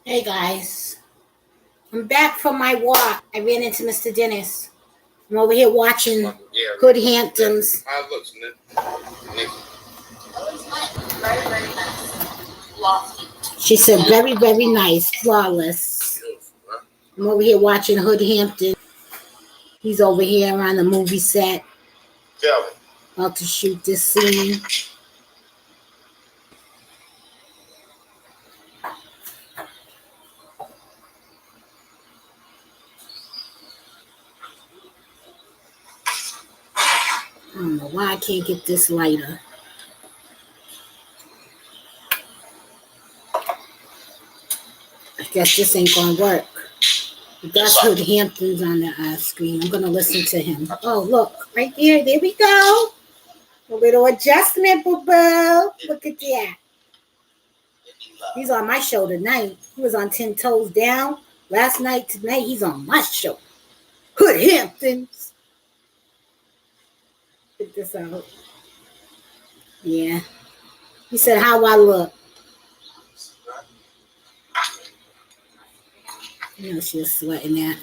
Hey guys, I'm back from my walk. I ran into Mr. Dennis. I'm over here watching Hood Hamptons. How it looks, Nick? Very, very nice. She said very, very nice, flawless. I'm over here watching Hood Hampton. He's over here on the movie set. About to shoot this scene. I don't know why I can't get this lighter. I guess this ain't gonna work. But that's Hood Hamptons on the screen. I'm gonna listen to him. Oh, look, right there. There we go. A little adjustment, boo-boo. Look at that. He's on my show tonight. He was on 10 Toes Down last night. Tonight, he's on my show. Hood Hamptons. Check this out. Yeah. He said, how I look. You know she was sweating that.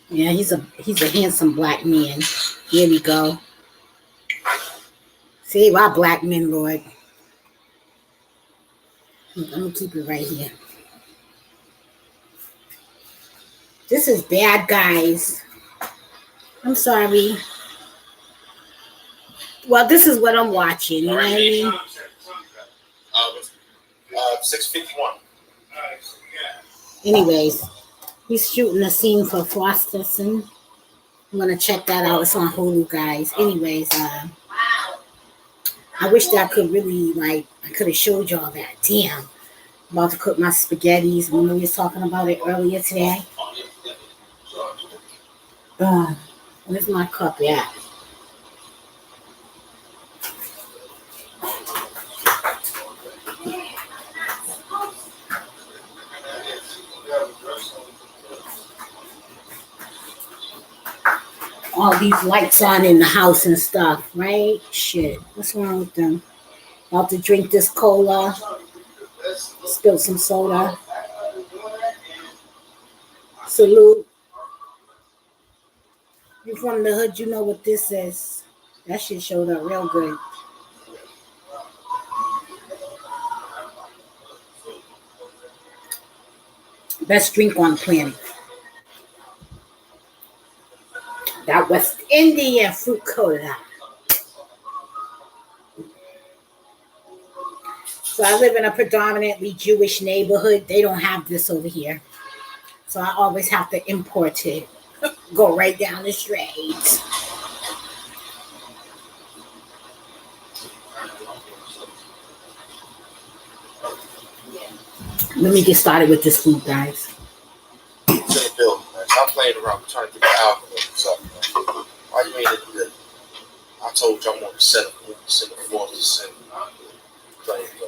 Yeah, he's a handsome black man. Here we go. See, why black men, Lord. Look, I'm gonna keep it right here. This is bad, guys. I'm sorry. Well, this is what I'm watching. You know what I mean? 6:51. Anyways, he's shooting a scene for Fosterson. I'm gonna check that out. It's on Hulu, guys. Anyways, I wish that I could really I could have showed y'all that. Damn, I'm about to cook my spaghettis. When we was talking about it earlier today. Where's my cup at? All these lights on in the house and stuff, right? Shit, what's wrong with them? About to drink this cola. Spilled some soda. Salute. You from the hood, you know what this is. That shit showed up real good. Best drink on the planet. That West Indian fruit cola. So I live in a predominantly Jewish neighborhood. They don't have this over here. So I always have to import it. Go right down the street. Let me get started with this food, guys. Stop playing around. We're trying to get the algorithm up. Why you ain't in the I told you I want to set the floor to send.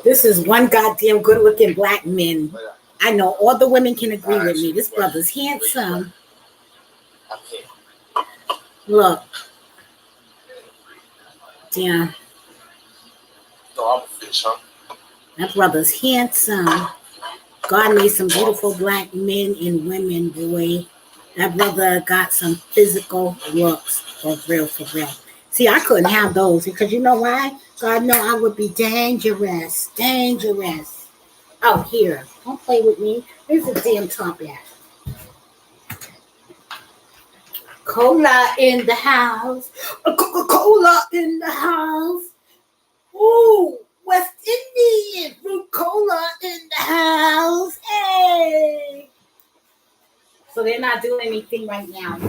This is one goddamn good-looking black man. I know all the women can agree with me. This brother's handsome. I can't. Look. Damn. No, I'm a fish, huh? That brother's handsome. God made some beautiful black men and women, boy. That brother got some physical looks, for real, for real. See, I couldn't have those because you know why? God know I would be dangerous, dangerous. Oh, here. Don't play with me. Where's the damn top at? Cola in the house. Coca-Cola in the house. Ooh, West Indian fruit cola in the house. Hey. So they're not doing anything right now.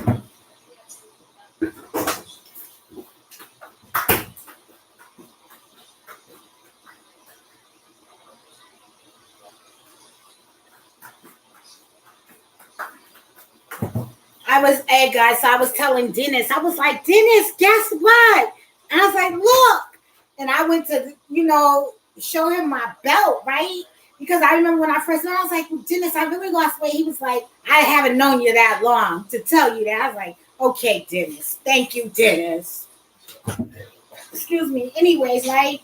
Hey guys, so I was telling Dennis, I was like, Dennis, guess what? And I was like, look. And I went to, show him my belt, right? Because I remember when I first met, I was like, Dennis, I really lost weight. He was like, I haven't known you that long to tell you that. I was like, okay, Dennis. Thank you, Dennis. Excuse me. Anyways, right?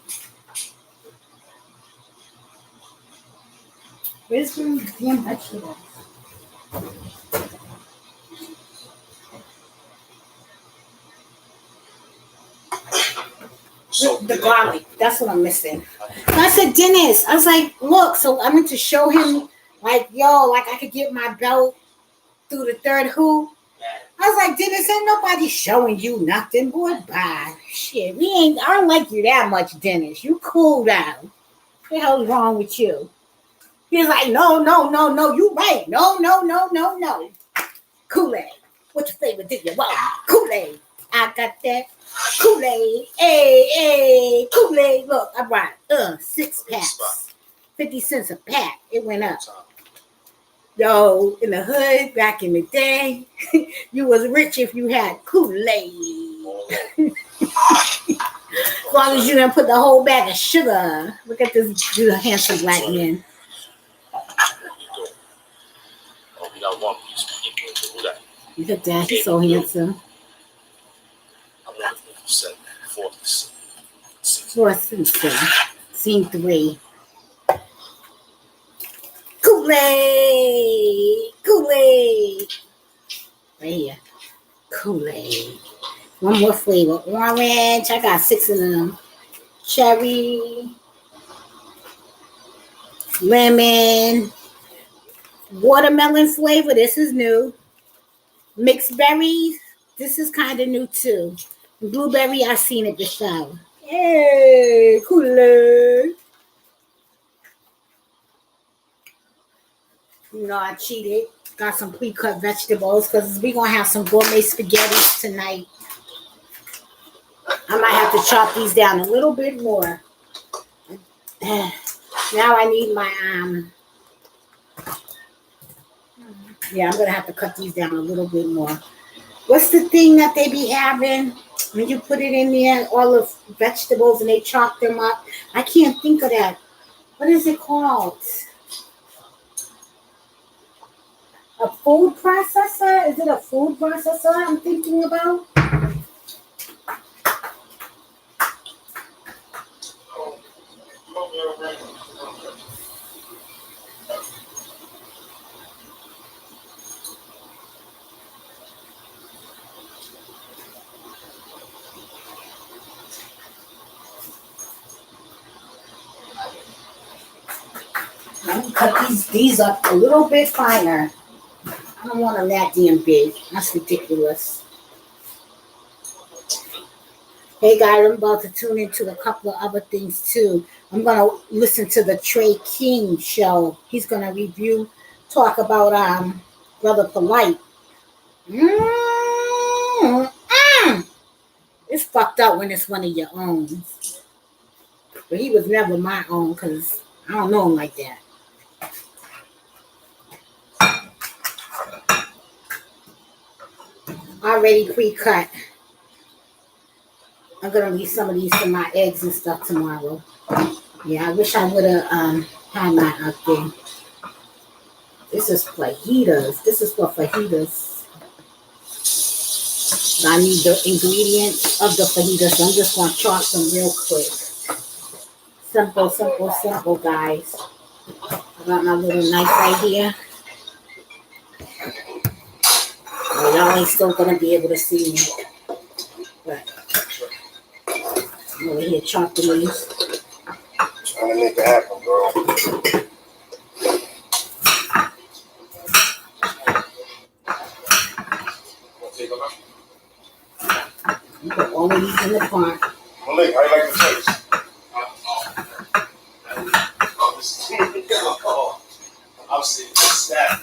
Where's the damn vegetables? So The garlic. That's what I'm missing. So I said, Dennis, I was like, look, so I went to show him, like, yo, like I could get my belt through the third hoop. I was like, Dennis, ain't nobody showing you nothing, boy. Bye. Shit, I don't like you that much, Dennis. You cool down. What the hell's wrong with you? He was like, no, you right. No. Kool-Aid. What flavor did you want? Kool-Aid. I got that. Kool-Aid. Hey, Kool-Aid. Look, I brought 6 packs. 50 cents a pack. It went up. Yo, in the hood, back in the day, you was rich if you had Kool-Aid. As long as you didn't put the whole bag of sugar. Look at this handsome black man. Oh, we got one piece. Who that? Look at that. He's so handsome. I want to say Fourth and scene 3. Kool-Aid. Right here. Kool-Aid. One more flavor. Orange. I got 6 of them. Cherry. Lemon. Watermelon flavor. This is new. Mixed berries. This is kind of new too. Blueberry. I've seen it before. Hey, Kool-Aid. You know, I cheated. Got some pre-cut vegetables because we're going to have some gourmet spaghetti tonight. I might have to chop these down a little bit more. Now I need my yeah, I'm going to have to cut these down a little bit more. What's the thing that they be having when you put it in there, all the vegetables, and they chop them up? I can't think of that. What is it called? A food processor? Is it a food processor I'm thinking about? I'm going to cut these up a little bit finer. I don't want them that damn big. That's ridiculous. Hey guys, I'm about to tune into a couple of other things too. I'm going to listen to the Trey King show. He's going to talk about Brother Polite. It's fucked up when it's one of your own. But he was never my own because I don't know him like that. Already pre-cut. I'm gonna leave some of these for my eggs and stuff tomorrow. Yeah, I wish I would have had my thing. This is fajitas. This is for fajitas. I need the ingredients of the fajitas. So I'm just gonna chop them real quick. Simple, guys. I got my little knife right here. Well, y'all ain't still gonna be able to see me. But I'm over here chopping these. Trying to make it happen, girl. You put all of these in the pot. Malik, how you like the taste? I'm seeing this that.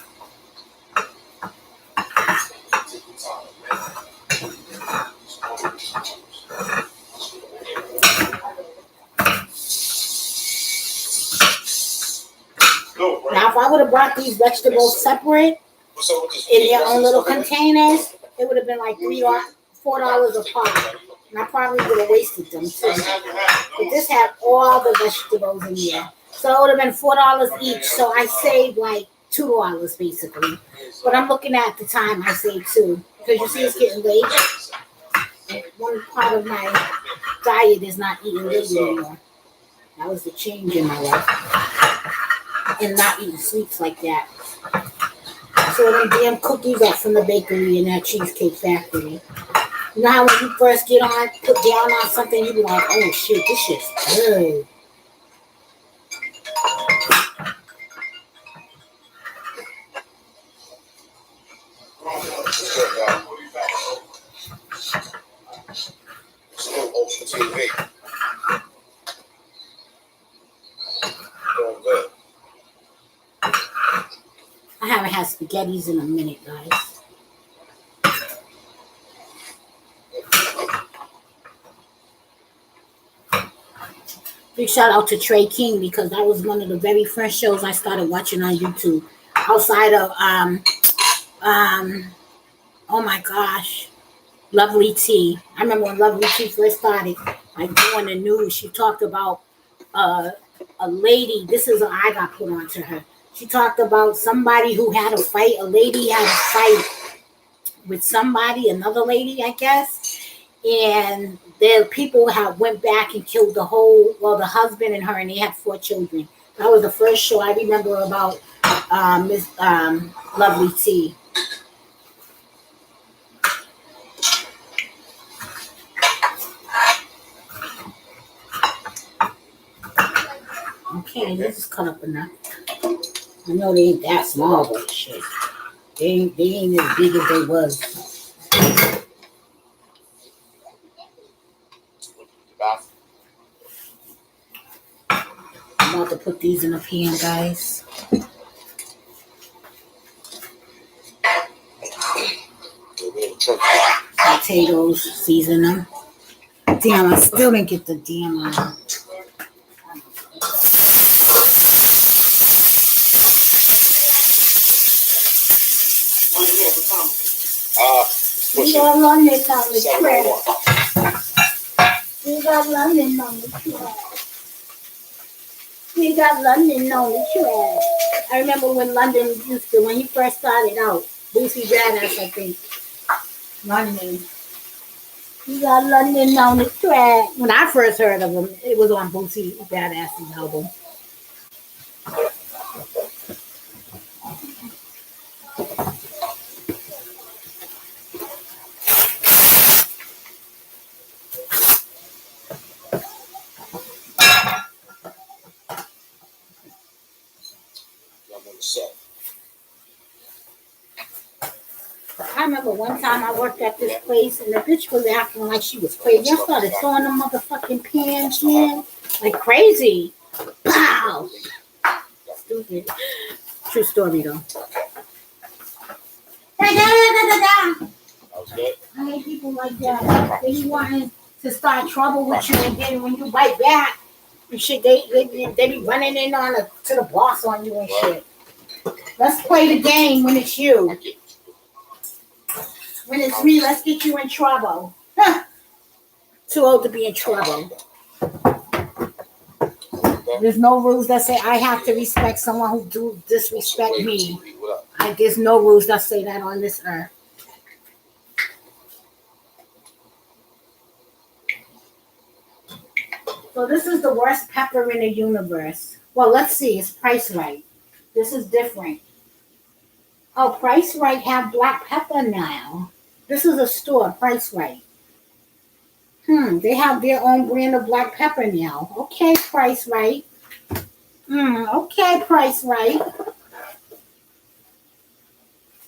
Now, if I would have brought these vegetables separate in their own little containers, it would have been like $4 a pop. And I probably would have wasted them too. But this had all the vegetables in there. So it would have been $4 each. So I saved like $2 basically. But I'm looking at the time I saved $2. Because you see it's getting late. And one part of my diet is not eating late anymore. That was the change in my life. and not eating sweets like that. So them damn cookies are from the bakery and that cheesecake factory. You know how when you first put down on something, you be like, oh shit, this shit's good. I haven't had spaghettis in a minute, guys. Big shout out to Trey King because that was one of the very first shows I started watching on YouTube. Outside of oh my gosh, Lovely T. I remember when Lovely T first started, like doing the news. She talked about a lady. This is what I got put onto her. She talked about somebody who had a fight. A lady had a fight with somebody, another lady, I guess. And the people went back and killed the husband and her, and they had 4 children. That was the first show I remember about Miss Lovely T. Okay, this is cut up enough. I know they ain't that small, but shit. They ain't as big as they was. I'm about to put these in a pan, guys. Potatoes, season them. Damn, I still didn't get the damn we got London on the track. We got London on the track. We got London on the track. I remember when when he first started out, Boosie Badass, I think. London. We got London on the track. When I first heard of him, it was on Boosie Badass's album. I remember one time I worked at this place and the bitch was acting like she was crazy. I started throwing them motherfucking pans in like crazy. Pow! Stupid. True story though. That was good. I hate people like that. They be wanting to start trouble with you, and then when you bite back and shit, they be running in to the boss on you and shit. Let's play the game when it's you. When it's me, let's get you in trouble. Huh. Too old to be in trouble. There's no rules that say I have to respect someone who disrespect me. There's no rules that say that on this earth. So this is the worst pepper in the universe. Well, let's see. It's Price Right. This is different. Oh, Price Right have black pepper now. This is a store, Price Right. They have their own brand of black pepper now. Okay, Price Right. Okay, Price Right.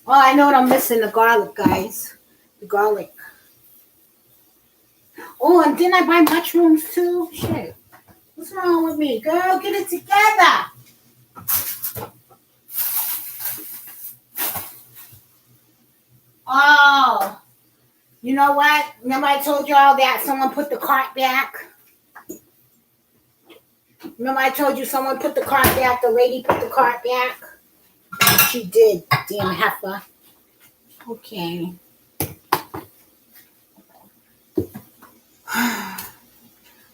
Oh, I know what I'm missing, the garlic, guys. The garlic. Oh, and didn't I buy mushrooms too? Shit. What's wrong with me? Girl, get it together. Oh, you know what? Remember I told y'all that someone put the cart back? Remember I told you someone put the cart back? The lady put the cart back? She did, damn heifer. Okay.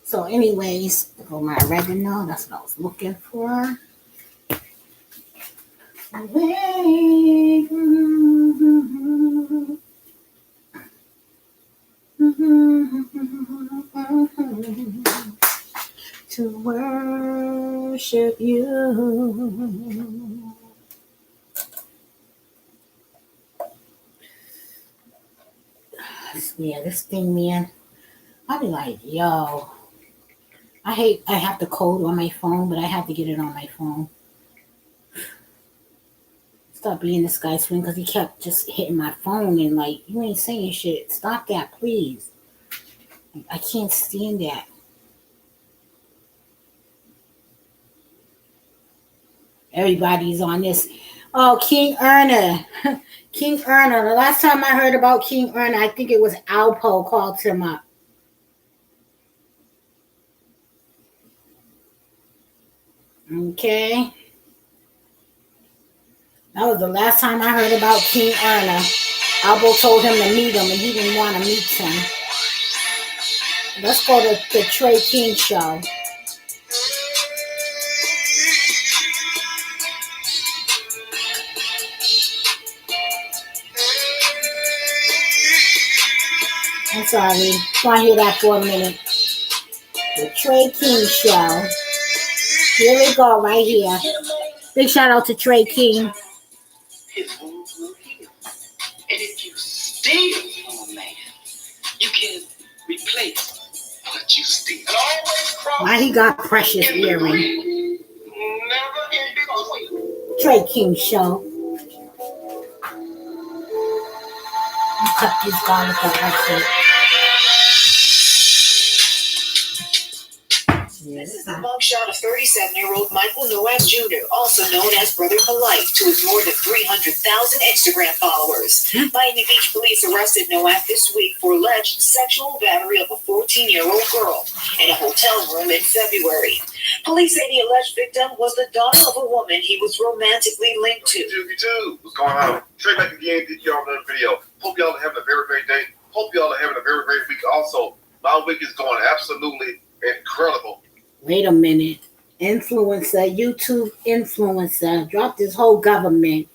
So anyways, for my oregano, that's what I was looking for. To work. worship you. Yeah, this thing, man. I'll be like, yo, I have the code on my phone, but I have to get it on my phone. Stop being this guy's friend because he kept just hitting my phone and like, you ain't saying shit. Stop that, please. I can't stand that. Everybody's on this. Oh, King Erna. King Erna. The last time I heard about King Erna, I think it was Alpo called him up. Okay. That was the last time I heard about King Erna. Alpo told him to meet him and he didn't want to meet him. Let's go to the Trey King show. I'm sorry. I want to hear that for a minute. The Trey King show. Here we go, right here. Big shout out to Trey King. His wounds will heal. And if you steal from a man, you can replace what you steal. Why he got precious earring? Trey King show. Cut this garlic up like that. This is the mugshot of 37-year-old Michael Noack Jr., also known as Brother Polite, to his more than 300,000 Instagram followers. Miami Beach police arrested Noack this week for alleged sexual battery of a 14-year-old girl in a hotel room in February. Police say the alleged victim was the daughter of a woman he was romantically linked to. YouTube, what's going on? Trey back again, did y'all another video. Hope y'all are having a very great day. Hope y'all are having a very great week also. My week is going absolutely incredible. Wait a minute. Influencer, YouTube influencer, dropped his whole government.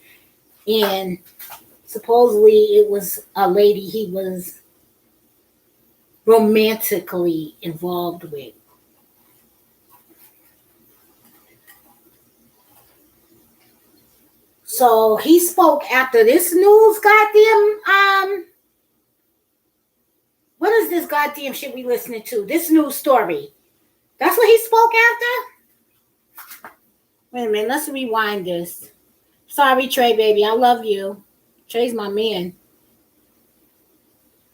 And supposedly it was a lady he was romantically involved with. So he spoke after this news, goddamn, what is this goddamn shit we listening to? This news story. That's what he spoke after? Wait a minute, let's rewind this. Sorry, Trey, baby. I love you. Trey's my man.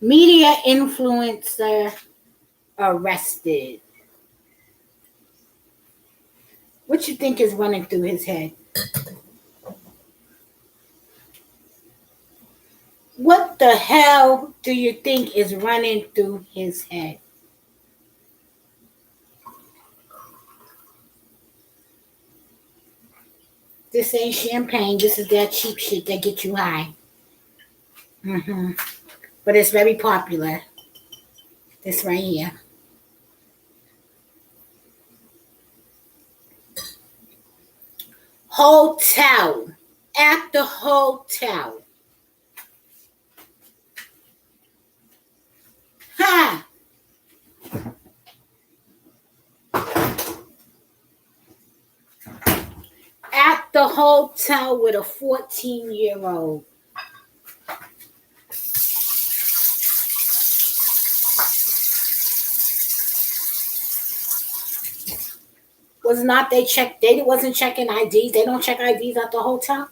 Media influencer arrested. What you think is running through his head? What the hell do you think is running through his head? This ain't champagne. This is that cheap shit that get you high. But it's very popular. This right here. Hotel. At the hotel. Ha! At the hotel with a 14-year-old. Was not they check? They wasn't checking IDs. They don't check IDs at the hotel.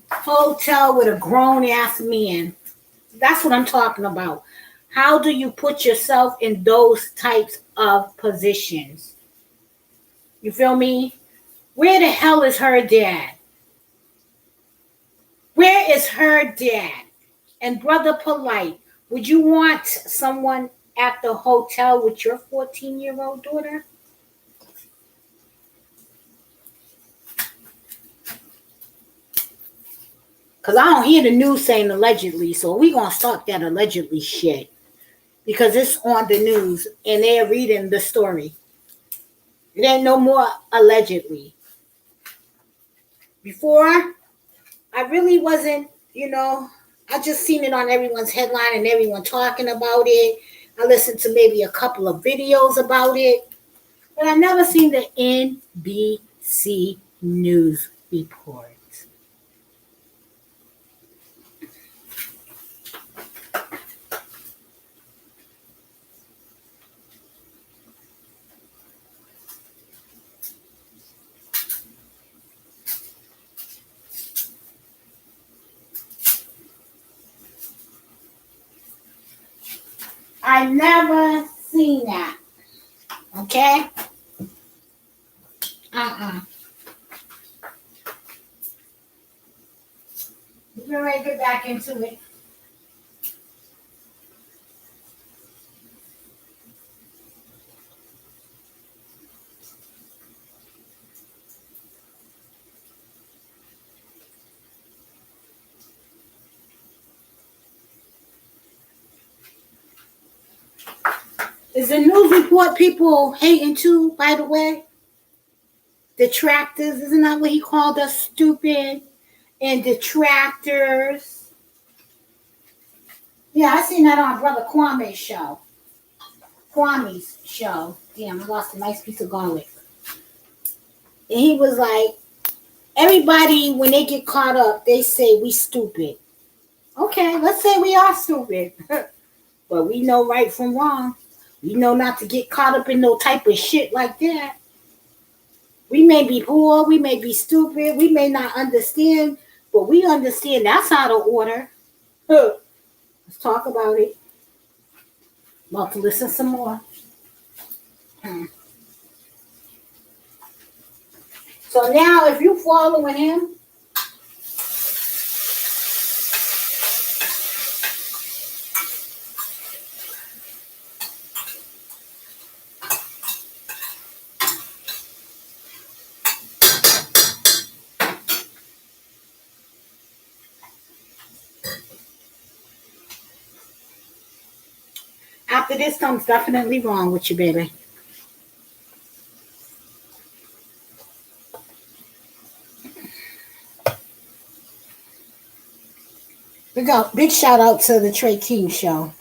Hotel with a grown-ass man. That's what I'm talking about. How do you put yourself in those types of positions? You feel me? Where the hell is her dad? Where is her dad? And Brother Polite, would you want someone at the hotel with your 14-year-old daughter? Because I don't hear the news saying allegedly, so we're going to stop that allegedly shit. Because it's on the news, and they're reading the story. It ain't no more allegedly. Before, I really wasn't, I I just seen it on everyone's headline and everyone talking about it. I listened to maybe a couple of videos about it, but I never seen the NBC News report. I never seen that. Okay? We're ready to get back into it. Is the news report people hating too, by the way? Detractors, isn't that what he called us? Stupid and detractors. Yeah, I seen that on Brother Kwame's show. Kwame's show. Damn, I lost a nice piece of garlic. And he was like, everybody, when they get caught up, they say we stupid. Okay, let's say we are stupid. But we know right from wrong. We know not to get caught up in no type of shit like that. We may be poor, we may be stupid, we may not understand, but we understand that's out of order. Let's talk about it. About to listen some more. So now, if you following him, after this, something's definitely wrong with you, baby. We go. Big shout out to the Trey King show.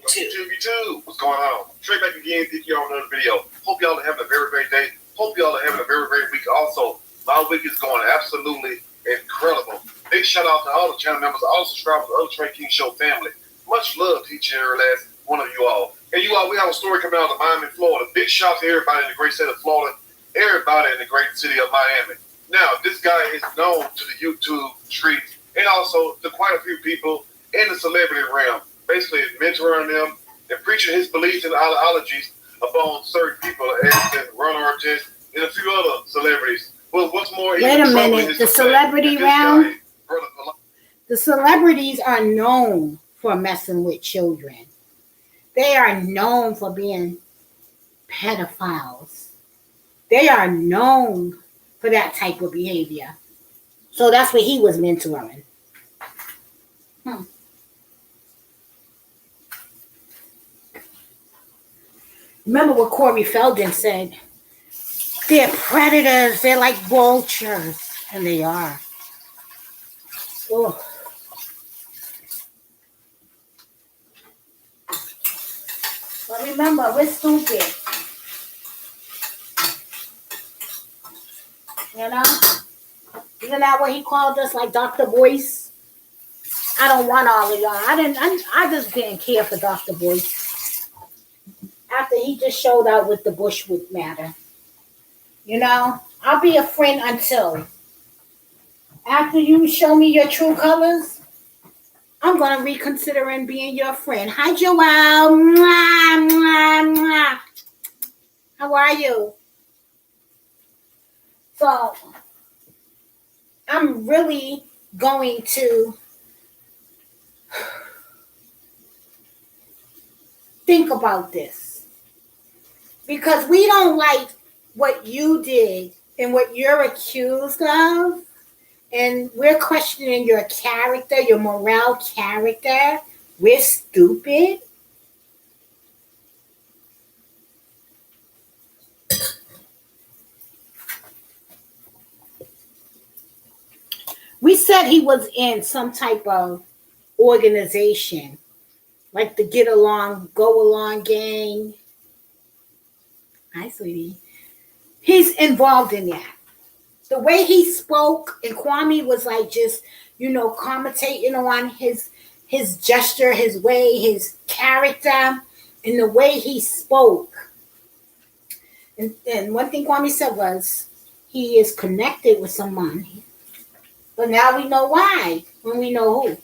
TV2, what's going on? Trey back again, did y'all another video. Hope y'all are having a very great day. Hope y'all are having a very great week also. My week is going absolutely incredible. Big shout out to all the channel members, all subscribers, the other Trey King Show family. Much love to each and every last one of you all. And you all, we have a story coming out of Miami, Florida. Big shout out to everybody in the great state of Florida, everybody in the great city of Miami. Now, this guy is known to the YouTube streets and also to quite a few people in the celebrity realm, basically mentoring them and preaching his beliefs and ideologies upon certain people as Ron Artest and a few other celebrities. Well, what's more, wait a minute, the celebrity realm? The celebrities are known for messing with children. They are known for being pedophiles. They are known for that type of behavior. So that's what he was mentoring. Remember what Corey Feldon said? They're predators. They're like vultures. And they are. Oh. But remember, we're stupid. You know? Isn't that what he called us, like Dr. Boyce? I don't want all of y'all. I just didn't care for Dr. Boyce. After he just showed out with the Bushwick matter. You know? I'll be a friend until. After you show me your true colors, I'm going to reconsider and being your friend. Hi, Joelle. Mwah, mwah, mwah. How are you? So, I'm really going to think about this. Because we don't like what you did and what you're accused of. And we're questioning your character, your moral character. We're stupid. We said he was in some type of organization, like the Get Along, Go Along gang. Hi, sweetie. He's involved in that. The way he spoke, and Kwame was like just, commentating on his gesture, his way, his character, and the way he spoke. And one thing Kwame said was he is connected with someone. But now we know why when we know who.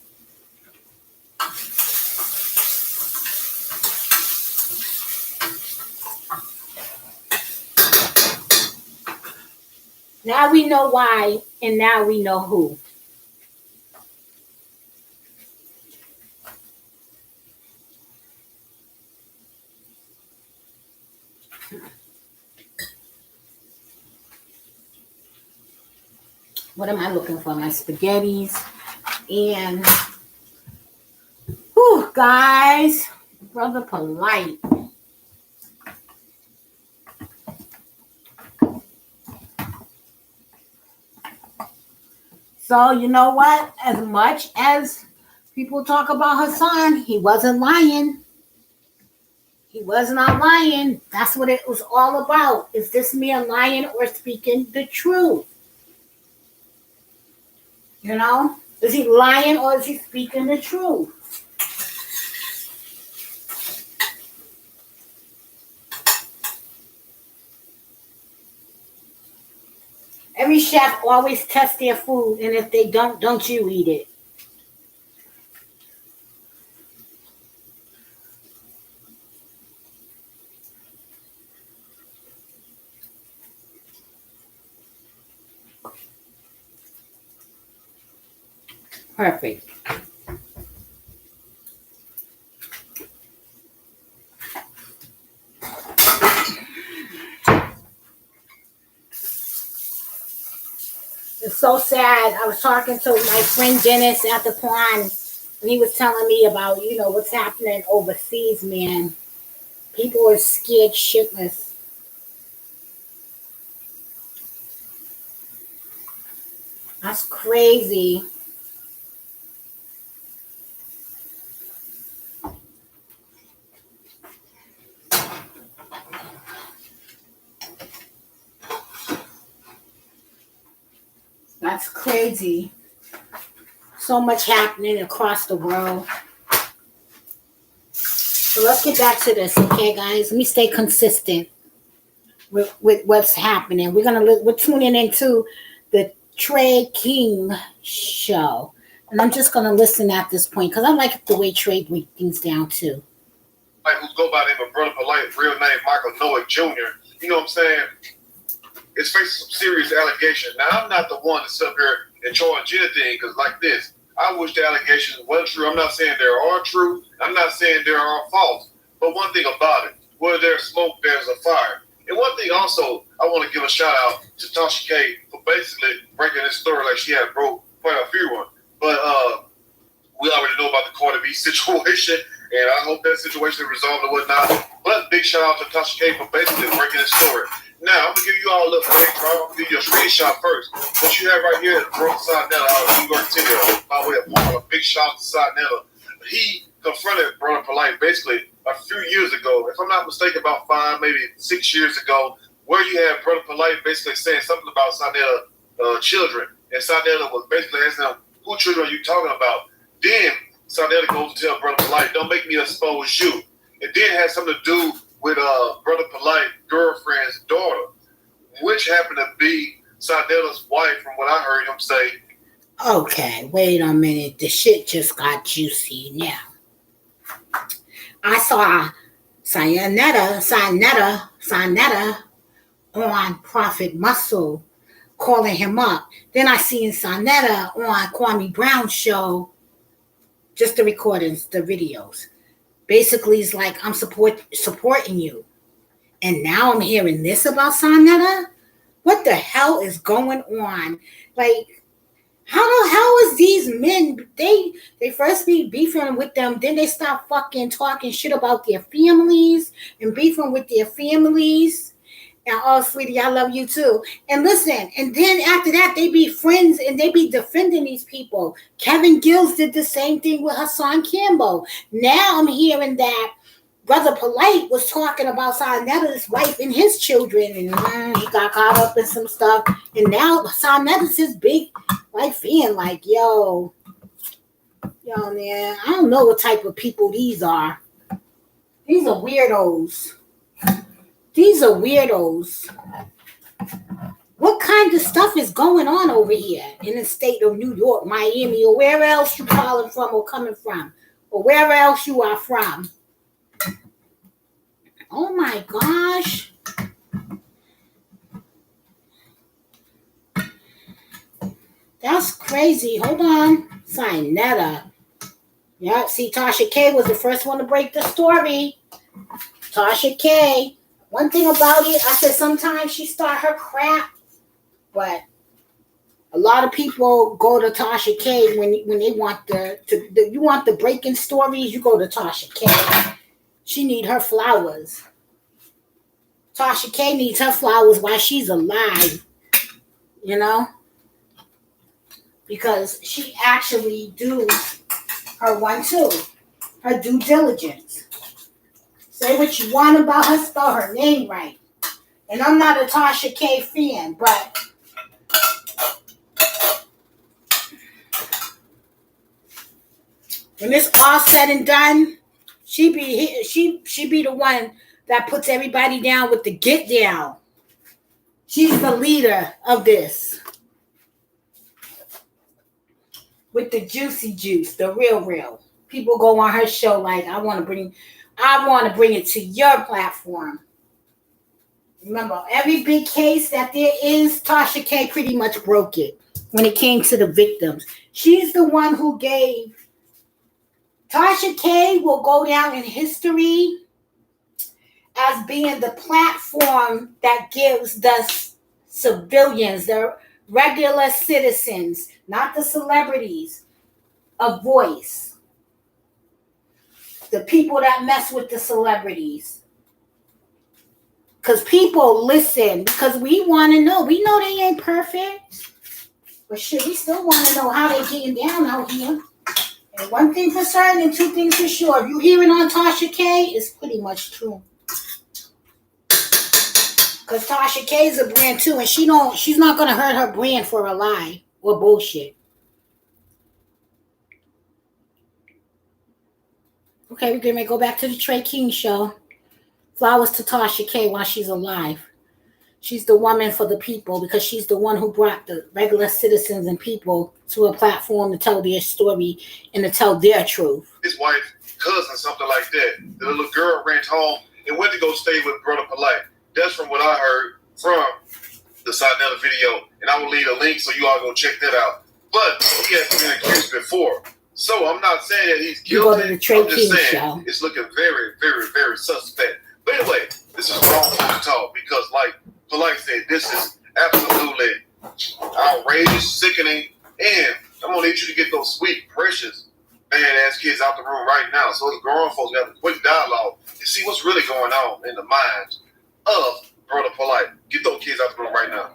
Now we know why, and now we know who. What am I looking for? My spaghettis. And, whew, guys, Brother Polite. So, you know what? As much as people talk about Hassan, he wasn't lying. He was not lying. That's what it was all about. Is this man lying or speaking the truth? Is he lying or is he speaking the truth? Every chef always tests their food, and if they don't you eat it. Perfect. It's so sad. I was talking to my friend Dennis at the pond, and he was telling me about, what's happening overseas, man. People are scared shitless. That's crazy. That's crazy. So much happening across the world. So let's get back to this, okay, guys? Let me stay consistent with what's happening. We're tuning into the Trey King show, and I'm just gonna listen at this point because I like the way Trey breaks things down too. Like who's go by the name of Brother Polite, real name Michael Noah Jr. You know what I'm saying? It's facing some serious allegations. Now I'm not the one to sit up here and charge anything because like this, I wish the allegations weren't true. I'm not saying they are true. I'm not saying they are false. But one thing about it, where there's smoke, there's a fire. And one thing also, I want to give a shout out to Tasha K for basically breaking this story like she had broke quite a few ones. But we already know about the Cardi B situation, and I hope that situation is resolved and whatnot. But big shout out to Tasha K for basically breaking this story. Now, I'm going to give you all a little picture. I'm going to give you a screenshot first. What you have right here is Brother Sinetta out of New York City. By way of a big shout out to Sinetta. He confronted Brother Polite basically a few years ago, if I'm not mistaken, about 5, maybe 6 years ago, where you had Brother Polite basically saying something about Sinetta children. And Sinetta was basically asking him, who children are you talking about? Then Sinetta goes to tell Brother Polite, don't make me expose you. It then had something to do with Brother Polite girlfriend's daughter, which happened to be Sinetta's wife, from what I heard him say. Okay, wait a minute. The shit just got juicy now. I saw Yessayana on Prophet Muscle calling him up. Then I seen Yessayana on Kwame Brown's show, just the recordings, the videos. Basically, it's like, I'm supporting you. And now I'm hearing this about Yessayana? What the hell is going on? Like, how the hell is these men, they first be beefing with them, then they stop fucking talking shit about their families and beefing with their families. And oh, sweetie, I love you too. And listen, and then after that, they be friends and they be defending these people. Kevin Gills did the same thing with Hassan Campbell. Now I'm hearing that Brother Polite was talking about Sarnetta's wife and his children, and he got caught up in some stuff. And now Sarnetta's his big like fan, like, yo, man, I don't know what type of people these are. These are weirdos. These are weirdos. What kind of stuff is going on over here in the state of New York, Miami, or wherever else you calling from or coming from, or wherever else you are from? Oh my gosh. That's crazy. Hold on. Sarnetta. Yeah, see, Tasha K was the first one to break the story. Tasha K. One thing about it, I said sometimes she start her crap, but a lot of people go to Tasha K when they want you want the breaking stories, you go to Tasha K. She need her flowers. Tasha K needs her flowers while she's alive, because she actually do her one too, her due diligence. Say what you want about her, spell her name right. And I'm not a Tasha K fan, but when it's all said and done, she be the one that puts everybody down with the get down. She's the leader of this. With the juicy juice, the real. People go on her show like, I want to bring it to your platform. Remember, every big case that there is, Tasha K pretty much broke it when it came to the victims. She's the one who gave. Tasha K will go down in history as being the platform that gives the civilians, the regular citizens, not the celebrities, a voice. The people that mess with the celebrities. Because people listen, because we want to know. We know they ain't perfect. But shit, we still want to know how they getting down out here. And one thing for certain and two things for sure. If you hearing on Tasha K, it's pretty much true. Because Tasha K is a brand too, and she's not going to hurt her brand for a lie or bullshit. Okay, we're going to go back to the Trey King show. Flowers to Tasha K while she's alive. She's the woman for the people because she's the one who brought the regular citizens and people to a platform to tell their story and to tell their truth. His wife, cousin, something like that. The little girl ran home and went to go stay with Brother Polite. That's from what I heard from the Sarnetta video. And I will leave a link so you all go check that out. But he has been accused before. So I'm not saying that he's guilty. You go to the Trey I'm just King saying show. It's looking very, very, very suspect. But anyway, this is wrong to talk because, like Polite said, this is absolutely outrageous, sickening, and I'm gonna need you to get those sweet, precious, badass kids out the room right now. So the grown folks got a quick dialogue to see what's really going on in the mind of Brother Polite. Get those kids out the room right now.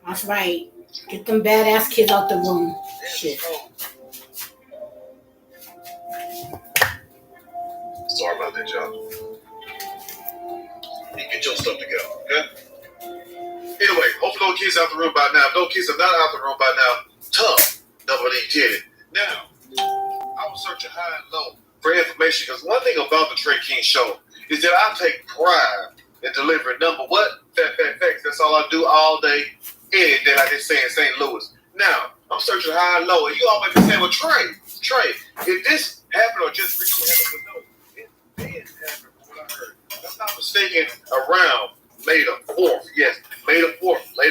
That's right. Get them badass kids out the room. Shit. Sorry about that, y'all. You get your stuff together, okay? Anyway, hopefully those kids out the room by now. If those kids are not out the room by now, tough, double D titty. Now, I was searching high and low for information because one thing about the Trey King show is that I take pride in delivering number what? Fat facts. That's all I do all day, every day, like they say in St. Louis. Now, I'm searching high and low, and you all might be saying, well, Trey, if this happened or just recently happened, but no, it did happen from what I heard. If I'm not mistaken, around May the 4th. Yes, May the 4th, late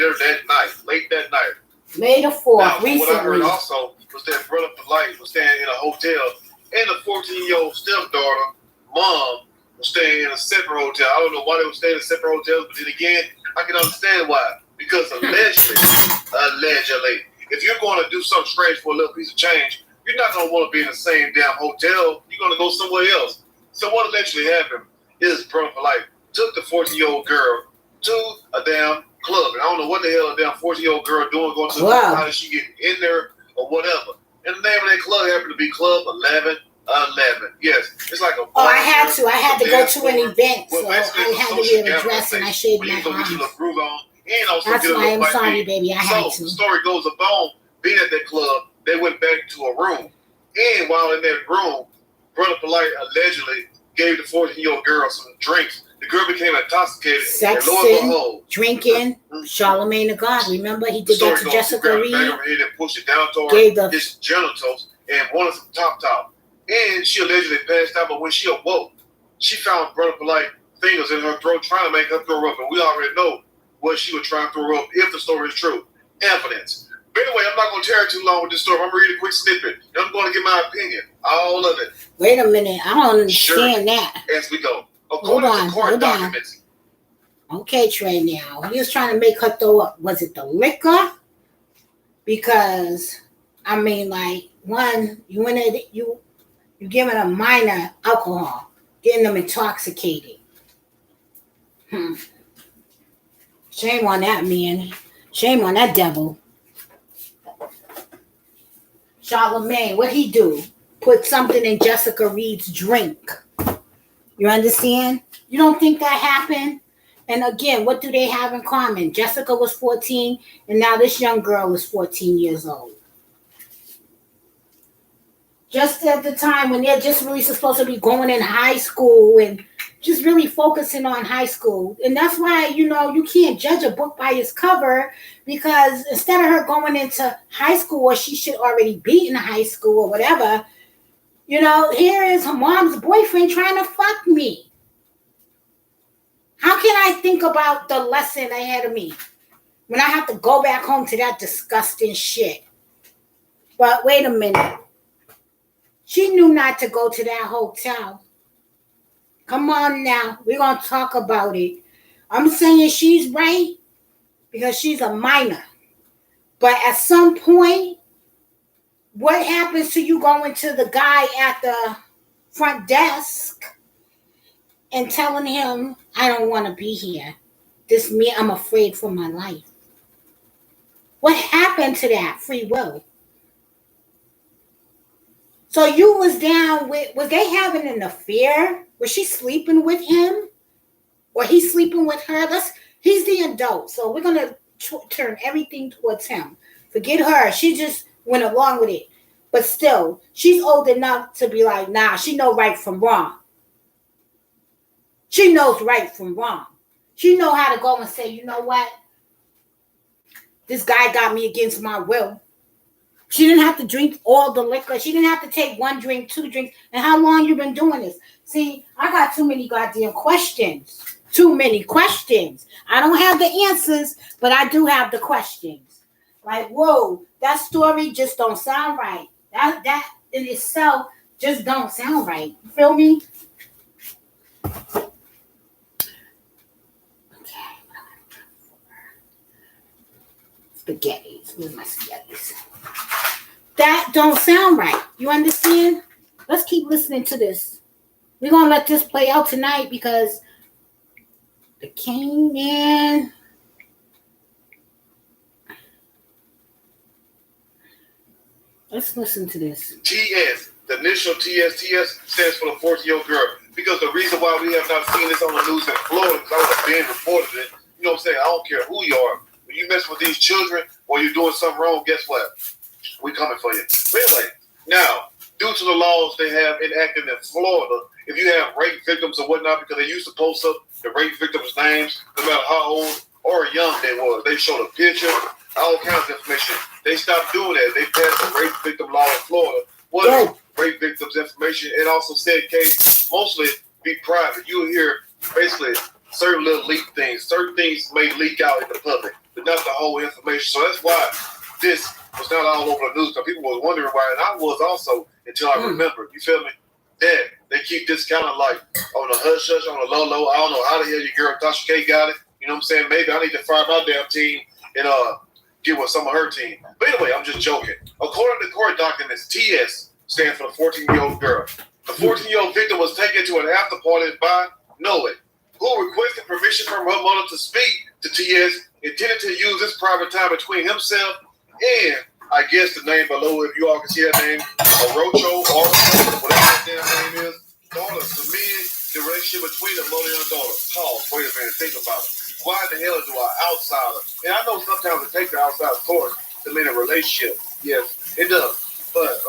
that night. May the 4th, now, recently. What I heard also was that Brother Polite was staying in a hotel, and the 14-year-old stepdaughter, mom, was staying in a separate hotel. I don't know why they were staying in separate hotels, but then again, I can understand why. Because allegedly, if you're going to do something strange for a little piece of change, you're not going to want to be in the same damn hotel. You're going to go somewhere else. So what allegedly happened is Brother Polite took the 14-year-old girl to a damn club. And I don't know what the hell a damn 14-year-old girl doing going to the club. How did she get in there or whatever? And the name of that club happened to be Club 1111. Yes, it's like a. I had to go to an event, so I had to wear a dress and I shaved my arms. That's why I'm sorry, baby. I had to. So the story goes upon being at that club, they went back to a room, and while in that room, Brother Polite allegedly gave the 14-year-old girl some drinks. The girl became intoxicated. Sexing, drinking, Charlemagne the God. Remember, he did that to Jessica Reed. Pushed it down to his genitals and wanted some top. And she allegedly passed out, but when she awoke, she found Brother Polite fingers in her throat trying to make her throw up. And we already know what she was trying to throw up if the story is true. Evidence. But anyway, I'm not going to tear it too long with this story. I'm going to read a quick snippet. And I'm going to give my opinion. All of it. Wait a minute. I don't understand that. As we go. According to court documents. Okay, Trey, now. He was trying to make her throw up. Was it the liquor? Because, I mean, like, one, you giving a minor alcohol, getting them intoxicated. Shame on that man. Shame on that devil. Charlemagne, what'd he do? Put something in Jessica Reed's drink. You understand? You don't think that happened? And again, what do they have in common? Jessica was 14, and now this young girl is 14 years old. Just at the time when they're just really supposed to be going in high school and just really focusing on high school. And that's why, you can't judge a book by its cover, because instead of her going into high school, or she should already be in high school or whatever, here is her mom's boyfriend trying to fuck me. How can I think about the lesson ahead of me when I have to go back home to that disgusting shit? But wait a minute. She knew not to go to that hotel. Come on now. We're going to talk about it. I'm saying she's right because she's a minor. But at some point, what happens to you going to the guy at the front desk and telling him, I don't want to be here. I'm afraid for my life. What happened to that free will? So you was they having an affair? Was she sleeping with him? Or he sleeping with her? He's the adult. So we're going to turn everything towards him. Forget her. She just went along with it. But still, she's old enough to be like, nah, she know right from wrong. She knows right from wrong. She know how to go and say, you know what? This guy got me against my will. She didn't have to drink all the liquor. She didn't have to take 1 drink, 2 drinks. And how long you been doing this? See, I got too many goddamn questions. Too many questions. I don't have the answers, but I do have the questions. Like, whoa, that story just don't sound right. That in itself just don't sound right. You feel me? Okay. Spaghettis. Where's my spaghettis? That don't sound right. You understand? Let's keep listening to this. We're going to let this play out tonight because the king, man. Let's listen to this. TS. The initial TS stands for the 14-year-old girl. Because the reason why we have not seen this on the news in Florida, because I was being reported it, you know what I'm saying? I don't care who you are. When you mess with these children or you're doing something wrong, guess what? We coming for you. But anyway, now, due to the laws they have enacted in Florida, if you have rape victims or whatnot, because they used to post up the rape victims' names, no matter how old or young they were. They showed a picture, all kinds of information. They stopped doing that. They passed a rape victim law in Florida. What rape victims' information? It also said case mostly be private. You'll hear basically certain little leak things. Certain things may leak out in the public, but not the whole information. So that's why this was not all over the news. Because people were wondering why, and I was also until I remembered. You feel me? That they keep this kind of like on the hush hush, on the low low. I don't know how the hell your girl Tasha K got it. You know what I'm saying? Maybe I need to fire my damn team and get with some of her team. But anyway, I'm just joking. According to court documents, TS stands for the 14-year-old girl. The 14-year-old victim was taken to an after party by Noah. who requested permission from her mother to speak to TS, intended to use this private time between himself and, I guess the name below, if you all can see that name, Orocho, or whatever that damn name is, daughter, to mend the relationship between the mother and the daughter. Pause, wait a minute, think about it. Why the hell do an outsider, and I know sometimes it takes the outside source to mend a relationship. Yes, it does. But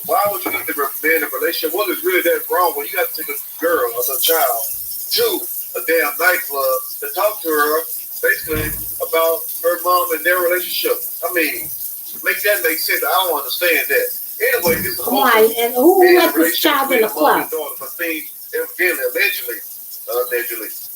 why would you need to mend a relationship? What is really that wrong when you got to take a girl or a child to a damn nightclub to talk to her basically about her mom and their relationship? I mean, make that make sense. I don't understand that. Anyway, this is come on, and who let this child in the club? For things allegedly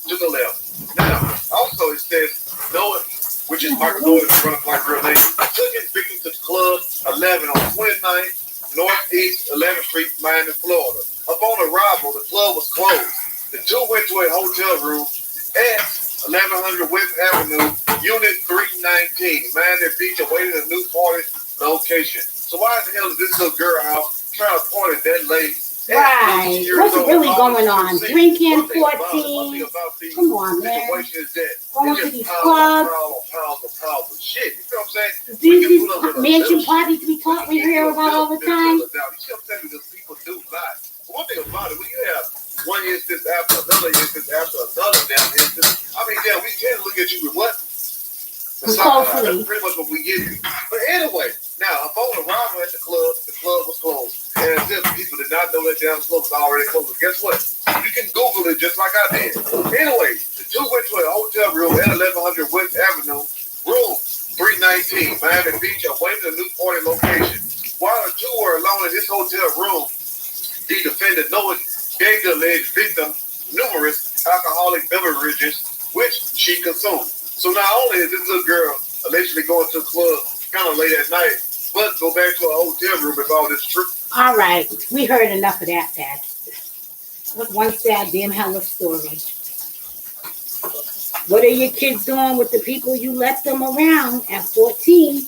to the left. Now, also it says Noah, which is Michael Noah, brother like real name, took his victim to Club 11 on 29th Northeast 11th Street, Miami, Florida. Upon arrival, the club was closed. The two went to a hotel room at 1100 West Avenue, Unit 319, Miami Beach, awaiting a new party location. So why the hell is this little girl out trying to party that late? Right. What's really going on? Drinking, 14. Come on, man. Going to these clubs. Shit, you know what I'm saying? These mansion parties we talk, we hear about all the time. You know what I'm saying? Because people do lie. One thing about it, when you have one instance after another instance after another damn instance, I mean, damn, we can look at you with what? That's pretty much what we give you. But anyway, now, upon arrival at the club was closed. And as if people did not know that damn club was already closed. Guess what? You can Google it just like I did. Anyway, the two went to a hotel room at 1100 West Avenue, room 319, Miami Beach, awaiting a new party location. While the two were alone in this hotel room, the defendant, Noah, gave the alleged victim numerous alcoholic beverages, which she consumed. So not only is this little girl allegedly going to a club kind of late at night, but go back to a hotel room if all this true. All right, we heard enough of that, Dad. One sad damn hell of story. What are your kids doing with the people you let them around at 14?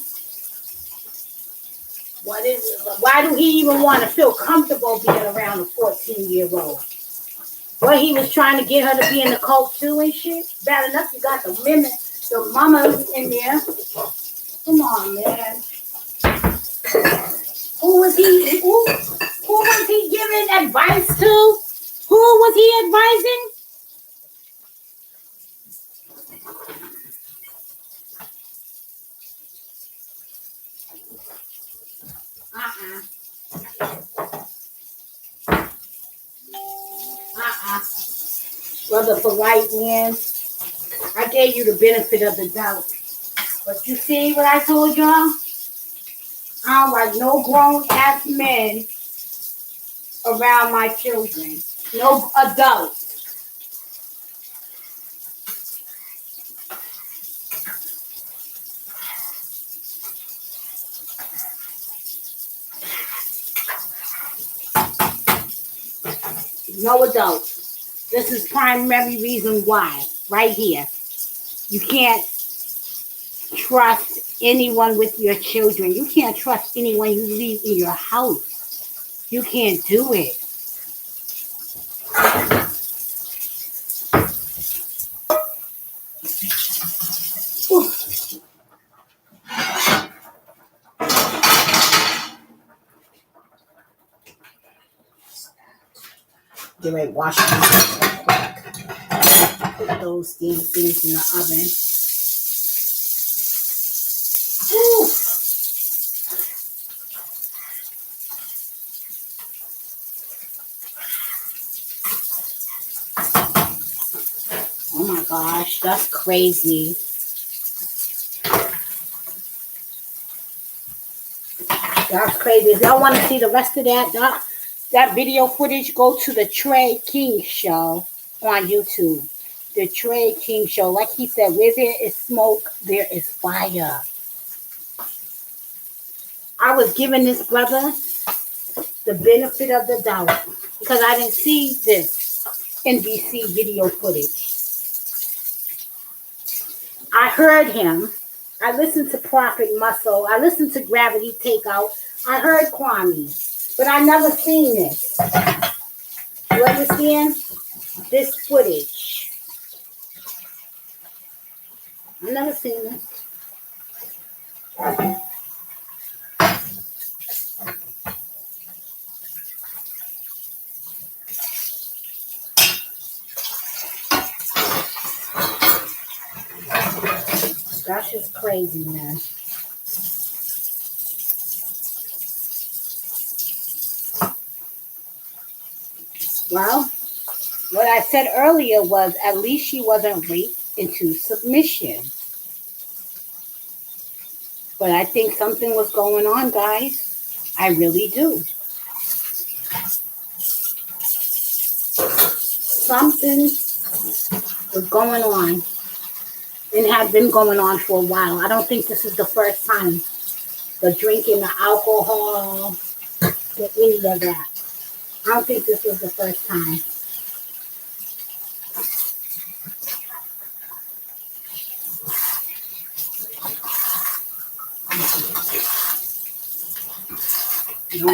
What is it? Why do he even want to feel comfortable being around a 14-year-old? Well, he was trying to get her to be in the cult too and shit. Bad enough you got the women, the mamas in there. Come on, man. Who was he giving advice to? Who was he advising? Brother polite man, I gave you the benefit of the doubt. But you see what I told y'all? I don't like no grown-ass men around my children. No adults. No adults. This is primary reason why. Right here. You can't trust anyone with your children. You can't trust anyone you leave in your house. You can't do it. Ooh. Get ready to wash put those damn things in the oven. Ooh. Oh my gosh, that's crazy. That's crazy. If y'all want to see the rest of that video footage, go to the Trey King Show on YouTube. The Trey King Show. Like he said, where there is smoke, there is fire. I was giving this brother the benefit of the doubt because I didn't see this NBC video footage. I heard him. I listened to Prophet Muscle. I listened to Gravity Takeout. I heard Kwame, but I never seen this. You understand? This footage. I've never seen this. That's just crazy, man. Well, what I said earlier was at least she wasn't raped into submission. But I think something was going on, guys. I really do. Something was going on and had been going on for a while. I don't think this is the first time. The drinking, the alcohol, any of that. I don't think this was the first time. No.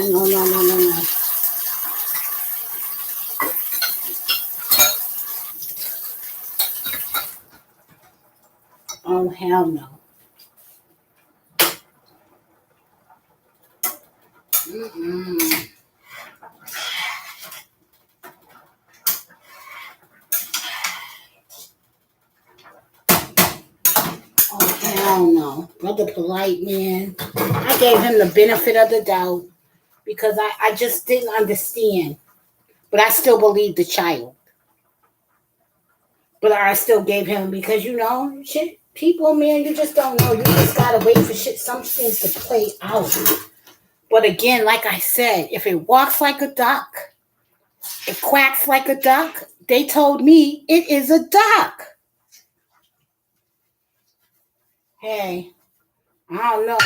Oh, hell no. Mm-mm. Oh, hell no. Brother Polite, man. I gave him the benefit of the doubt because I just didn't understand. But I still believed the child. But I still gave him because, shit, people, man, you just don't know. You just got to wait for some things to play out. But again, like I said, if it walks like a duck, it quacks like a duck, they told me it is a duck. Hey, I don't know.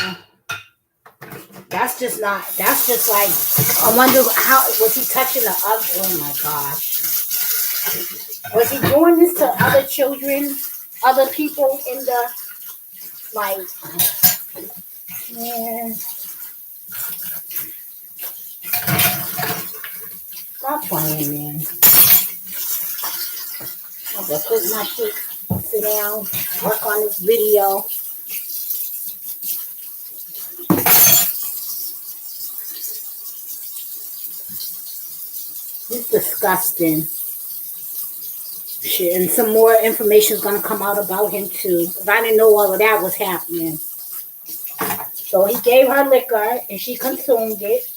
That's just like, I wonder how, was he touching the other, oh my gosh. Was he doing this to other children, other people in the, like, man. Stop playing, man. I'm gonna put my shit, sit down, work on this video. It's disgusting. Shit, and some more information is gonna come out about him too. Cause I didn't know all of that was happening. So he gave her liquor and she consumed it.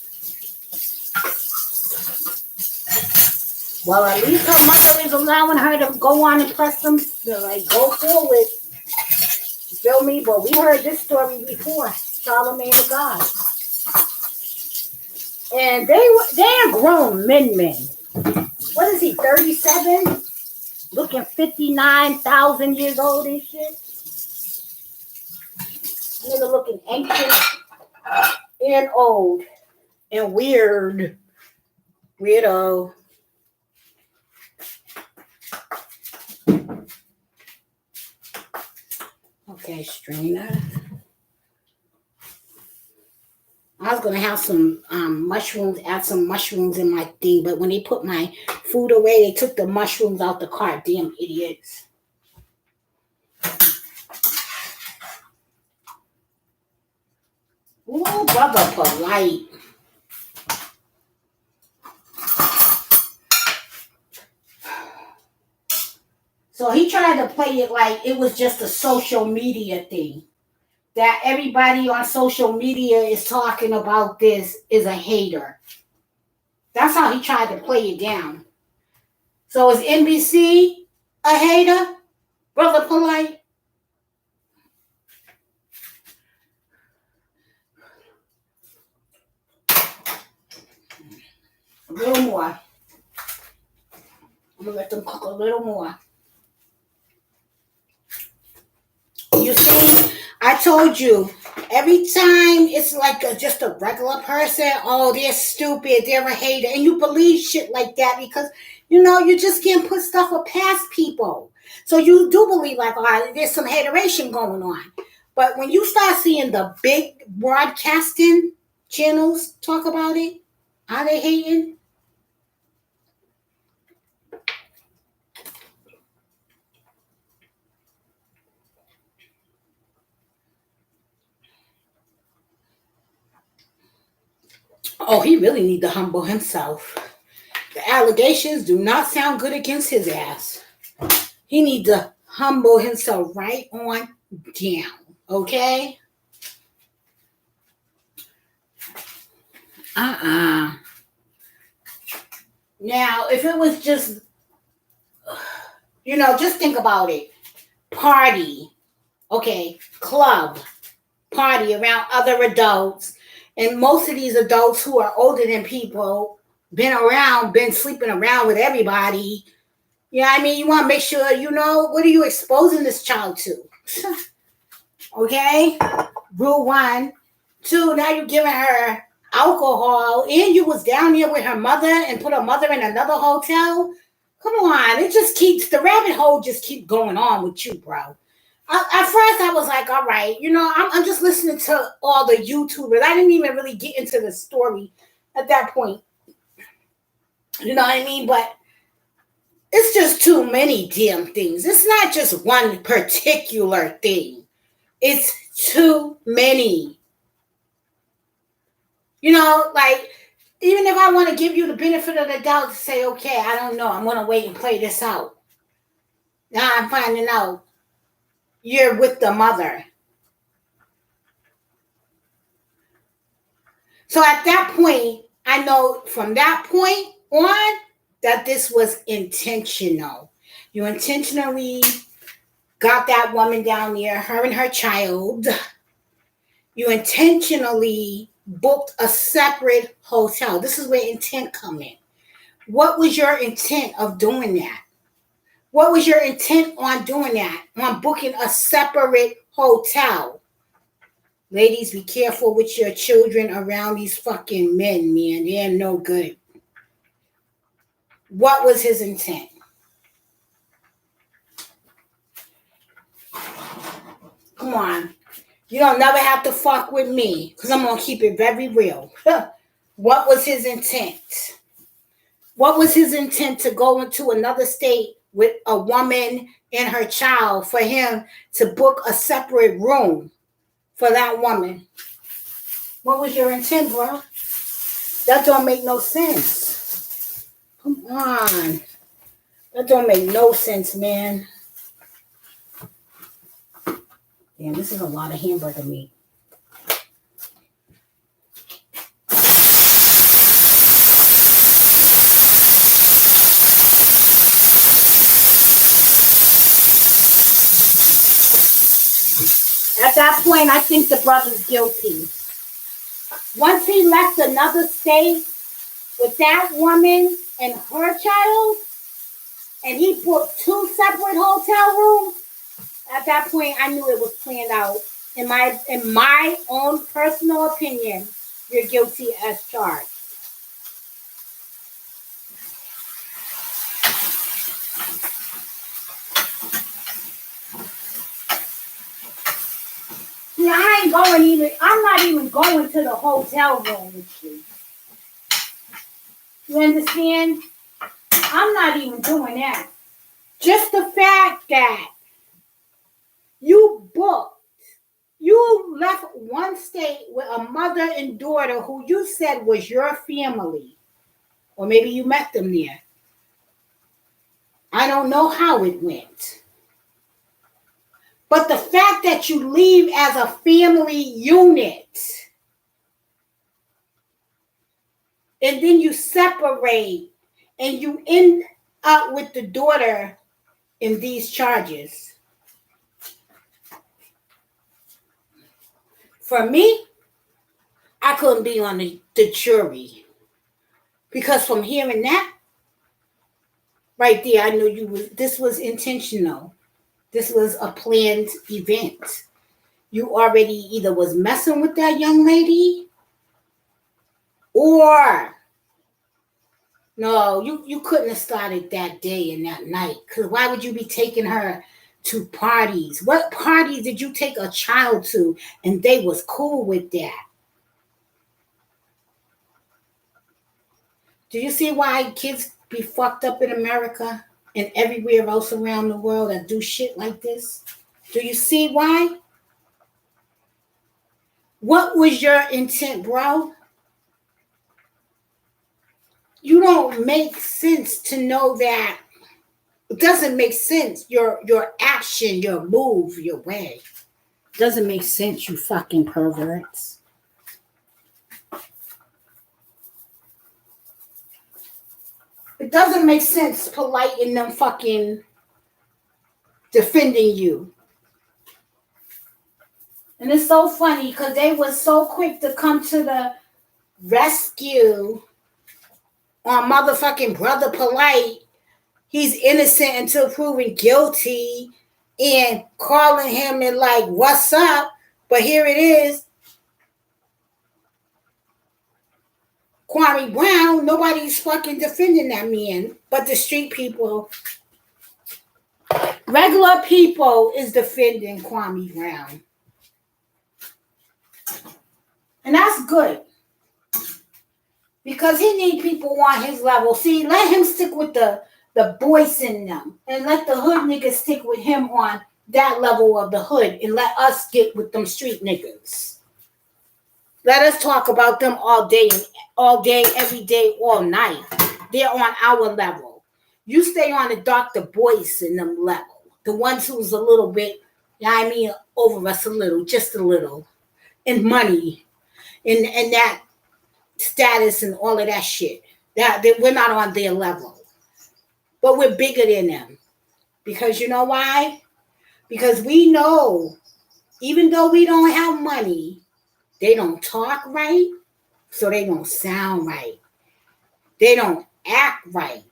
Well, at least her mother is allowing her to go on and press them to go forward. You feel me? But we heard this story before. Charlemagne the God. And they're grown men. What is he, 37? Looking 59,000 years old and shit. Nigga looking ancient and old and weird. Weirdo. Okay, strainer. I was gonna have some mushrooms, add some mushrooms in my thing, but when they put my food away, they took the mushrooms out the cart. Damn idiots. Ooh, Brother Polite. So he tried to play it like it was just a social media thing. That everybody on social media is talking about this is a hater. That's how he tried to play it down. So is NBC a hater? Brother Polite? A little more. I'm going to let them cook a little more. You see, I told you, every time it's like just a regular person, oh, they're stupid, they're a hater, and you believe shit like that because, you just can't put stuff past people. So you do believe like, oh, there's some hateration going on. But when you start seeing the big broadcasting channels talk about it, are they hating? Oh, he really need to humble himself. The allegations do not sound good against his ass. He need to humble himself right on down. Okay? Now, if it was just, just think about it. Party. Okay. Club. Party around other adults. And most of these adults who are older than people, been sleeping around with everybody. You know what I mean? You want to make sure, what are you exposing this child to? Okay? Rule 1. 2, now you're giving her alcohol, and you was down there with her mother and put her mother in another hotel. Come on. The rabbit hole just keep going on with you, bro. At first, I was like, all right, I'm just listening to all the YouTubers. I didn't even really get into the story at that point. You know what I mean? But it's just too many damn things. It's not just one particular thing. It's too many. Even if I want to give you the benefit of the doubt to say, okay, I don't know, I'm going to wait and play this out. Now I'm finding out you're with the mother. So at that point, I know from that point on that this was intentional. You intentionally got that woman down there, her and her child. You intentionally booked a separate hotel. This is where intent come in. What was your intent of doing that? What was your intent on doing that? On booking a separate hotel? Ladies, be careful with your children around these fucking men, man. They're no good. What was his intent? Come on. You don't never have to fuck with me because I'm going to keep it very real. What was his intent? What was his intent to go into another state with a woman and her child for him to book a separate room for that woman? What was your intent, bro? That don't make no sense. Come on. That don't make no sense, man. Damn, this is a lot of hamburger meat. At that point, I think the brother's guilty. Once he left another state with that woman and her child, and he booked 2 separate hotel rooms, at that point, I knew it was planned out. In my own personal opinion, you're guilty as charged. See, I'm not even going to the hotel room with you. You understand? I'm not even doing that. Just the fact that you left one state with a mother and daughter who you said was your family. Or maybe you met them there. I don't know how it went. But the fact that you leave as a family unit and then you separate and you end up with the daughter in these charges. For me, I couldn't be on the jury. Because from hearing that, right there, I knew this was intentional. This was a planned event. You already either was messing with that young lady or no, you couldn't have started that day and that night. Because why would you be taking her to parties? What parties did you take a child to and they was cool with that? Do you see why kids be fucked up in America and everywhere else around the world that do shit like this? Do you see why? What was your intent, bro? You don't make sense to know that. It doesn't make sense. Your action, your move, your way. Doesn't make sense, you fucking perverts. It doesn't make sense polite in them fucking defending you. And it's so funny because they were so quick to come to the rescue on motherfucking Brother Polite. He's innocent until proven guilty and calling him and like, what's up? But here it is. Kwame Brown, nobody's fucking defending that man but the street people. Regular people is defending Kwame Brown. And that's good. Because he need people on his level. See, let him stick with the boys in them. And let the hood niggas stick with him on that level of the hood. And let us get with them street niggas. Let us talk about them all day, every day, all night. They're on our level. You stay on the Dr. Boyce in them level. The ones who's a little bit, I mean, over us a little, just a little. And money. And that status and all of that shit. That we're not on their level. But we're bigger than them. Because you know why? Because we know, even though we don't have money, they don't talk right, so they don't sound right. They don't act right,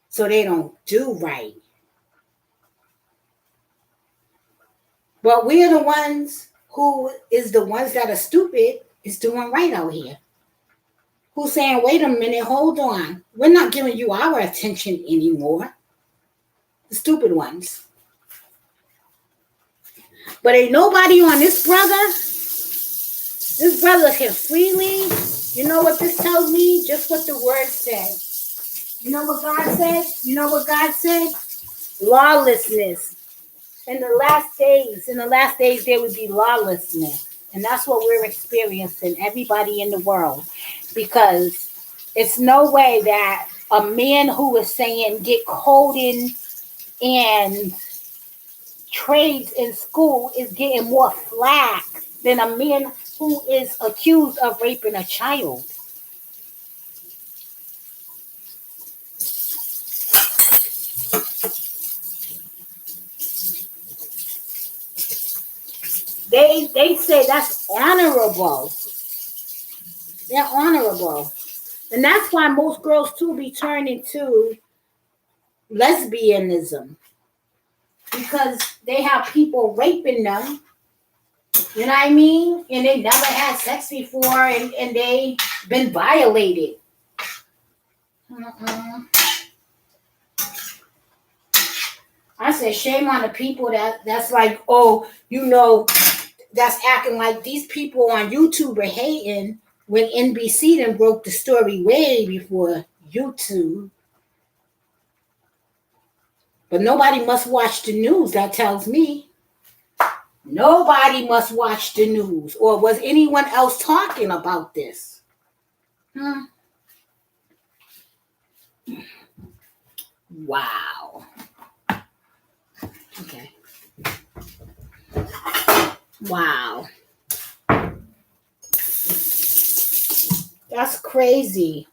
so they don't do right. But we are the ones who is the ones that are stupid is doing right out here. Who's saying, wait a minute, hold on. We're not giving you our attention anymore. The stupid ones. But ain't nobody on this brother. This brother can freely. You know what this tells me? Just what the word said. You know what God said? You know what God said? Lawlessness. In the last days, there would be lawlessness. And that's what we're experiencing, everybody in the world. Because it's no way that a man who is saying get coding and trades in school is getting more flack than a man who is accused of raping a child. They say that's honorable. They're honorable. And that's why most girls too be turning to lesbianism. Because they have people raping them. You know what I mean? And they never had sex before and they been violated. I said shame on the people that's like, oh, you know, that's acting like these people on YouTube are hating when NBC then broke the story way before YouTube. But nobody must watch the news, that tells me. Nobody must watch the news. Or was anyone else talking about this? Wow. Okay. Wow. That's crazy.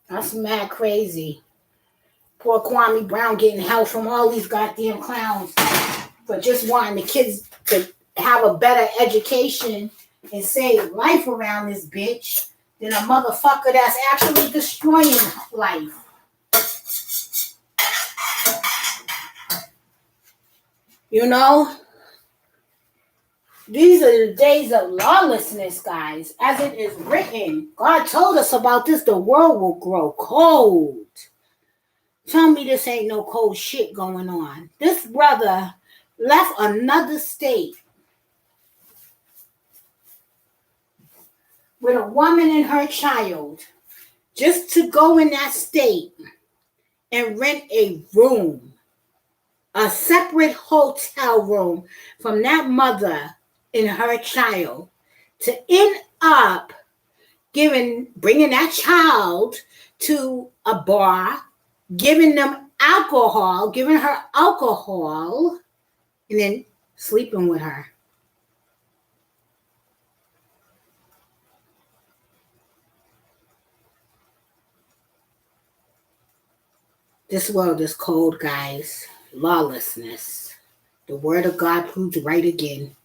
That's mad crazy. Poor Kwame Brown getting help from all these goddamn clowns for just wanting the kids to have a better education and save life around this bitch than a motherfucker that's actually destroying life. You know? These are the days of lawlessness, guys. As it is written, God told us about this. The world will grow cold. Tell me this ain't no cold shit going on. This brother left another state with a woman and her child just to go in that state and rent a room, a separate hotel room from that mother and her child, to end up bringing that child to a bar, giving them alcohol, giving her alcohol, and then sleeping with her. This world is cold, guys. Lawlessness. The word of God proves right again.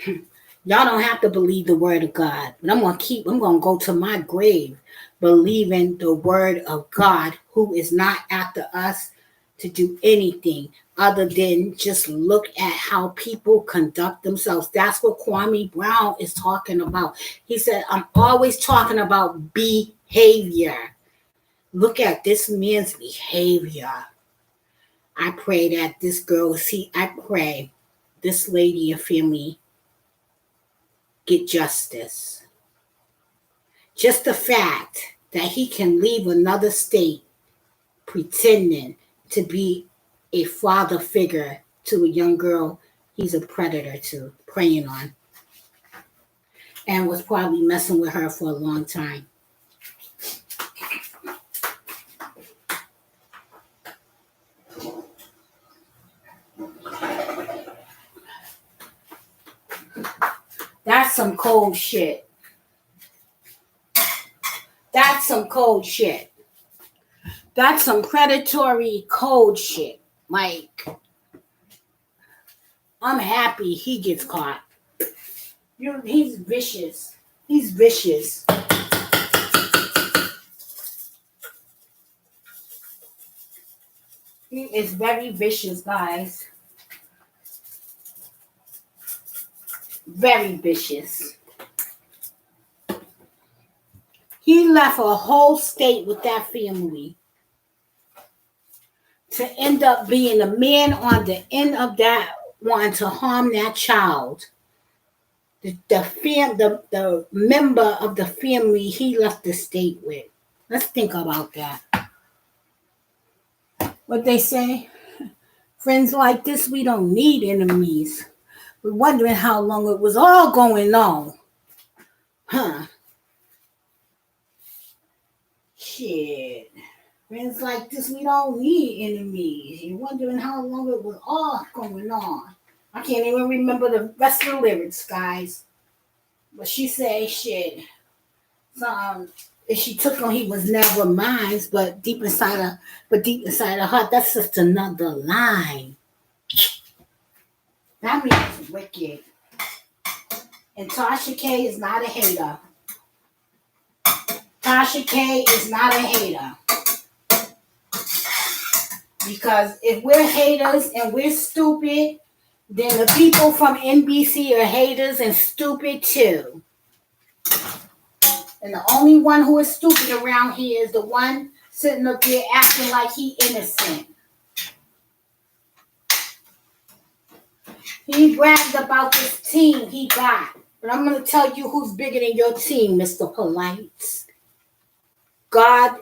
Y'all don't have to believe the word of God, but I'm gonna go to my grave believing the word of God, who is not after us to do anything other than just look at how people conduct themselves. That's what Kwame Brown is talking about. He said, I'm always talking about behavior. Look at this man's behavior. I pray that this girl, I pray this lady and family get justice. Just the fact that he can leave another state pretending to be a father figure to a young girl he's a predator to, preying on, and was probably messing with her for a long time. That's some cold shit. That's some cold shit. That's some predatory cold shit. Like, I'm happy he gets caught. He's vicious. He's vicious. He is very vicious, guys. Very vicious. He left a whole state with that family to end up being the man on the end of that, wanting to harm that child. The member of the family he left the state with. Let's think about that. What they say? Friends like this, we don't need enemies. We're wondering how long it was all going on. Huh. Shit. Friends like this, we don't need enemies. You're wondering how long it was all going on. I can't even remember the rest of the lyrics, guys. But she said, shit. If she took him, he was never mine. But deep inside her heart, that's just another line. That means wicked. And Tasha K is not a hater. Tasha K is not a hater. Because if we're haters and we're stupid, then the people from NBC are haters and stupid too. And the only one who is stupid around here is the one sitting up there acting like he innocent. He bragged about this team he got. But I'm going to tell you who's bigger than your team, Mr. Polite. God,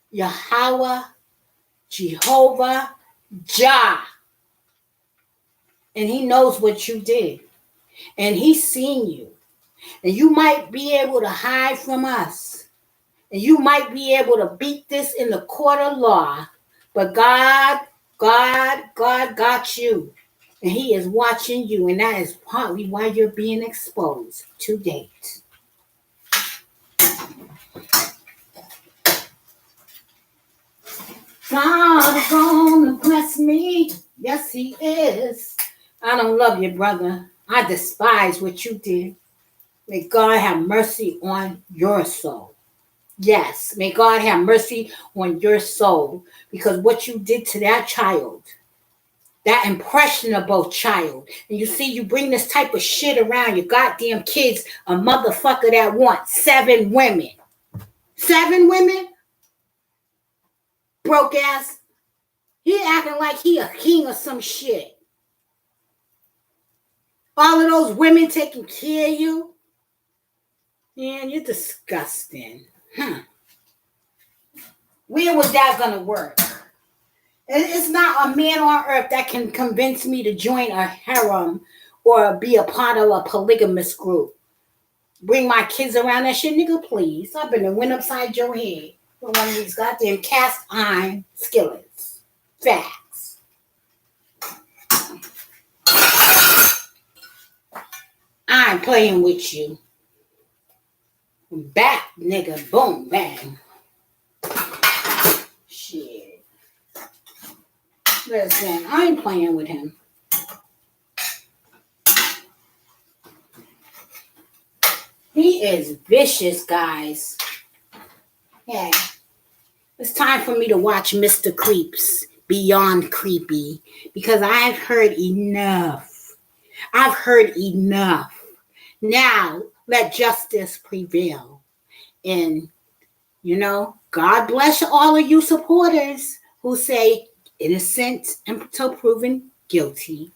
Yahweh, Jehovah, Jah. And he knows what you did. And he's seen you. And you might be able to hide from us. And you might be able to beat this in the court of law. But God got you. And he is watching you. And that is partly why you're being exposed to date. God is gonna bless me. Yes, he is. I don't love you, brother. I despise what you did. May God have mercy on your soul. Yes, may God have mercy on your soul. Because what you did to that child, that impressionable child, and you see, you bring this type of shit around your goddamn kids, a motherfucker that wants 7 women. 7 women? Broke ass. He acting like he a king or some shit. All of those women taking care of you. Man, you're disgusting. Where was that going to work? It's not a man on earth that can convince me to join a harem or be a part of a polygamous group. Bring my kids around that shit, nigga, please. I've been and went upside your head with one of these goddamn cast iron skillets. Facts. I ain't playing with you. Back, nigga, boom, bang. Shit. Listen, I ain't playing with him. He is vicious, guys. Yeah. It's time for me to watch Mr. Creeps Beyond Creepy because I've heard enough. I've heard enough. Now, let justice prevail. And, God bless all of you supporters who say innocent until proven guilty.